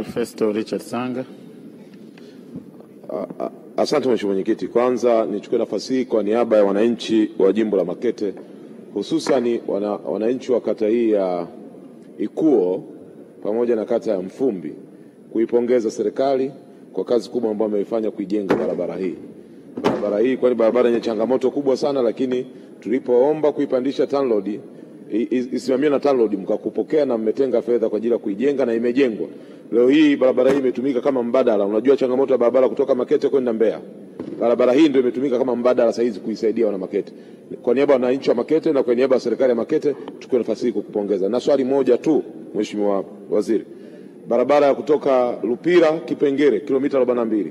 Mheshimiwa Festo Richard Sanga. Asante Mheshimiwa Mwenyekiti. Kwanza nichukue nafasi hii kwa niaba ya wananchi wa jimbo la Makete, hususan wananchi wa kata hii ya Ikuo pamoja na kata ya Mfumbi, kuipongeza serikali kwa kazi kubwa ambayo wameifanya kuijenga barabara hii. Barabara hii kwani barabara yenye changamoto kubwa sana, lakini tulipoomba kuipandisha TANROADS isimamiwe na TANROADS mkakupokea na mmetenga fedha kwa ajili ya kuijenga na imejengwa. Leo hii barabara hii imetumika kama mbadala. Unajua changamoto ya barabara kutoka Makete kwenda Mbeya. Barabara hii ndio imetumika kama mbadala sasa hizi kuisaidia wana Makete. Kwa niaba ya wananchi wa Makete na kwa niaba ya serikali ya Makete, chukue nafasi hii kukupongeza. Na swali moja tu Mheshimiwa Waziri. Barabara ya kutoka Lupira Kipengere kilomita 42.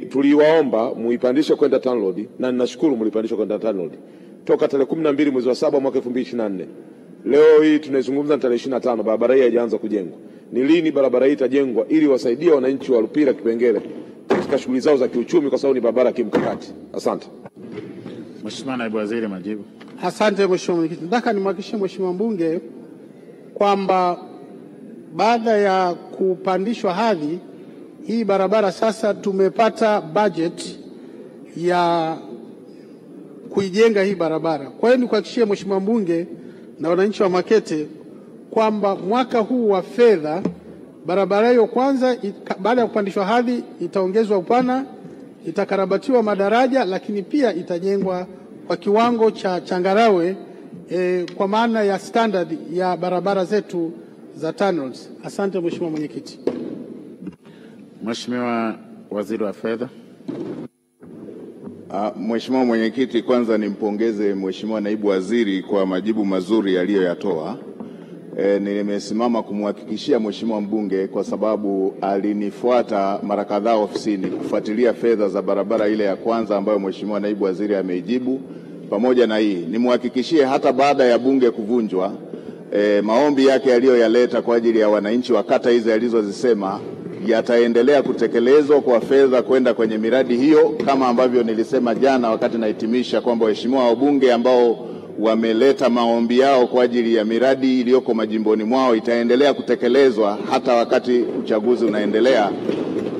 Tuliwaomba muipandishe kwenda TANROADS na ninashukuru mlipandisha kwenda TANROADS. Toka tarehe 12 mwezi wa 7 mwaka 2024. Leo hii tunazungumza tarehe 25, barabara hii haijaanza kujengwa. Ni lini barabara hii itajengwa ili wasaidie wananchi wa Lupira Kipengere katika shughuli zao za kiuchumi, kwa sababu ni barabara kimkakati? Asante. Mheshimiwa Naibu Waziri, majibu. Asante Mheshimiwa Mwenyekiti. Nataka nimhakikishie Mheshimiwa mbunge kwamba baada ya kupandishwa hadhi hii barabara sasa tumepata budget ya kuijenga hii barabara. Kwa hiyo nikuhakikishie Mheshimiwa mbunge na wananchi wa Makete kwamba mwaka huu wa fedha barabara hiyo kwanza baada ya kupandishwa hadhi itaongezwa upana, itakarabatiwa madaraja, lakini pia itajengwa kwa kiwango cha changarawe kwa maana ya standard ya barabara zetu za TANROADS. Asante Mheshimiwa Mwenyekiti. Mheshimiwa Waziri wa Fedha. Mheshimiwa Mwenyekiti, kwanza nimpongeze Mheshimiwa Naibu Waziri kwa majibu mazuri aliyoyatoa. Nimesimama kumhakikishia Mheshimiwa mbunge kwa sababu alinifuata mara kadhaa ofisini kufuatilia fedha za barabara ile ya kwanza ambayo Mheshimiwa Naibu Waziri ameijibu pamoja na hii. Nimhakikishie hata baada ya bunge kuvunjwa, maombi yake aliyoyaleta kwa ajili ya wananchi wa kata hizi alizozisema yataendelea kutekelezwa kwa fedha kwenda kwenye miradi hiyo, kama ambavyo nilisema jana wakati nahitimisha kwamba waheshimiwa wabunge ambao wameleta maombi yao kwa ajili ya miradi iliyoko majimboni mwao itaendelea kutekelezwa hata wakati uchaguzi unaendelea,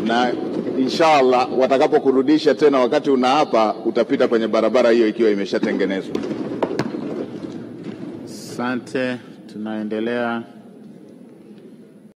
na inshallah watakapokurudisha tena wakati unaapa utapita kwenye barabara hiyo ikiwa imeshatengenezwa. Asante. Tunaendelea.